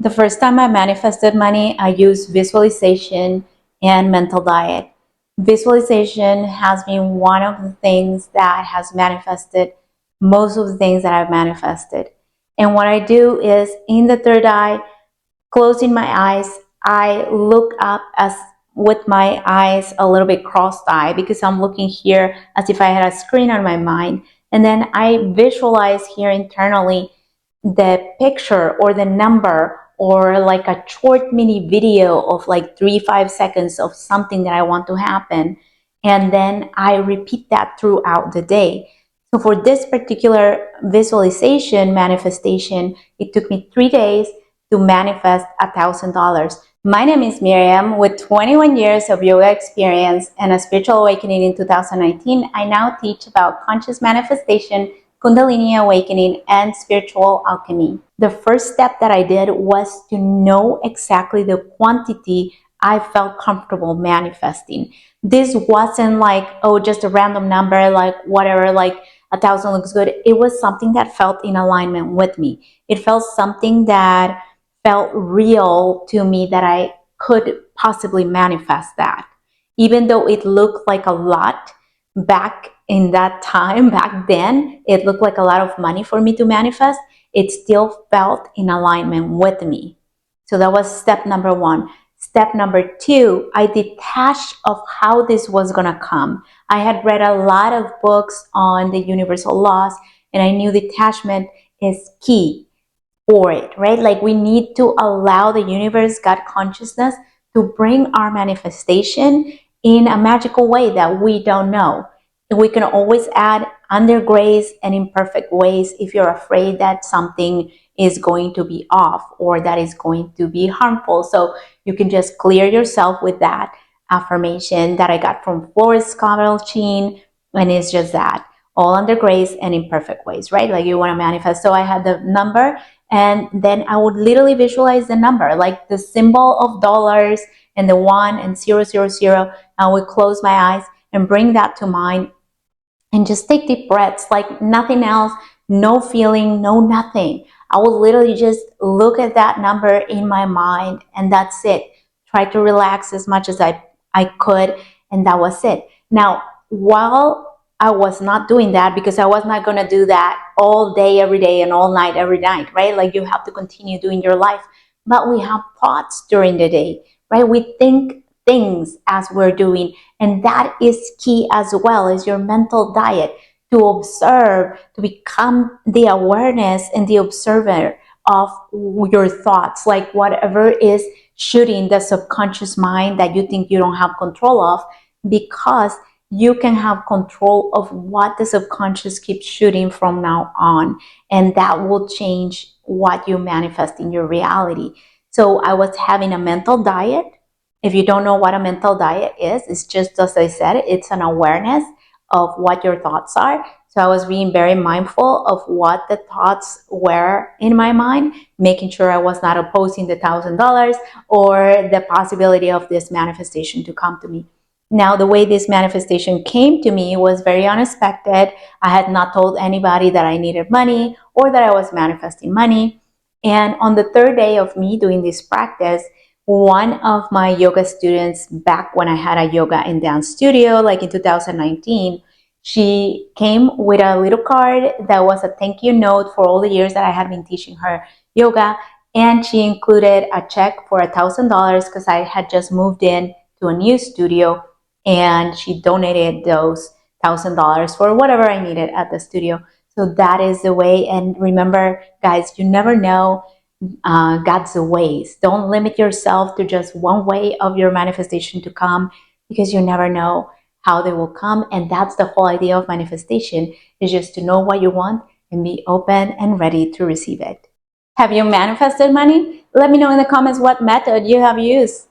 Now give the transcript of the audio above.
The first time I manifested money, I used visualization and mental diet. Visualization has been one of the things that has manifested most of the things that I've manifested. And what I do is in the third eye, closing my eyes, I look up as with my eyes a little bit crossed-eyed because I'm looking here as if I had a screen on my mind. And then I visualize here internally the picture or the number or like a short mini video of like 3-5 seconds of something that I want to happen. And then I repeat that throughout the day. So for this particular visualization manifestation, it took me 3 days to manifest $1,000. My name is Myriam. With 21 years of yoga experience and a spiritual awakening in 2019, I now teach about conscious manifestation, Kundalini awakening, and spiritual alchemy. The first step that I did was to know exactly the quantity I felt comfortable manifesting. This wasn't like, oh, just a random number, like whatever, like 1,000 looks good. It was something that felt in alignment with me. It felt something that felt real to me, that I could possibly manifest that. Even though it looked like a lot back in that time, back then, it looked like a lot of money for me to manifest, it still felt in alignment with me. So that was step number one. Step number two, I detached of how this was going to come. I had read a lot of books on the universal laws, and I knew detachment is key for it, right? Like we need to allow the universe, God consciousness, to bring our manifestation in a magical way that we don't know. We can always add under grace and imperfect ways if you're afraid that something is going to be off or that is going to be harmful. So you can just clear yourself with that affirmation that I got from Forrest Coaching, and it's just that, all under grace and imperfect ways, right? Like you want to manifest. So I had the number, and then I would literally visualize the number, like the symbol of dollars and the 1 and 000. I would close my eyes and bring that to mind and just take deep breaths, like nothing else, no feeling, no nothing. I will literally just look at that number in my mind, and that's it. Try to relax as much as I could, and that was it. Now, while I was not doing that, because I was not going to do that all day, every day, and all night, every night, right? Like you have to continue doing your life. But we have thoughts during the day, right? We think things as we're doing, and that is key as well as your mental diet, to observe, to become the awareness and the observer of your thoughts, like whatever is shooting the subconscious mind that you think you don't have control of, because you can have control of what the subconscious keeps shooting from now on, and that will change what you manifest in your reality. So I was having a mental diet. If you don't know what a mental diet is, it's just as I said, it's an awareness of what your thoughts are. So I was being very mindful of what the thoughts were in my mind, making sure I was not opposing the $1,000 or the possibility of this manifestation to come to me. Now, the way this manifestation came to me was very unexpected. I had not told anybody that I needed money or that I was manifesting money. And on the third day of me doing this practice, one of my yoga students, back when I had a yoga and dance studio, like in 2019, she came with a little card that was a thank you note for all the years that I had been teaching her yoga. And she included a check for $1,000 because I had just moved in to a new studio, and she donated those $1,000 for whatever I needed at the studio. So that is the way. And remember, guys, you never know God's ways. Don't limit yourself to just one way of your manifestation to come, because you never know how they will come. And that's the whole idea of manifestation, is just to know what you want and be open and ready to receive it. Have you manifested money? Let me know in the comments what method you have used.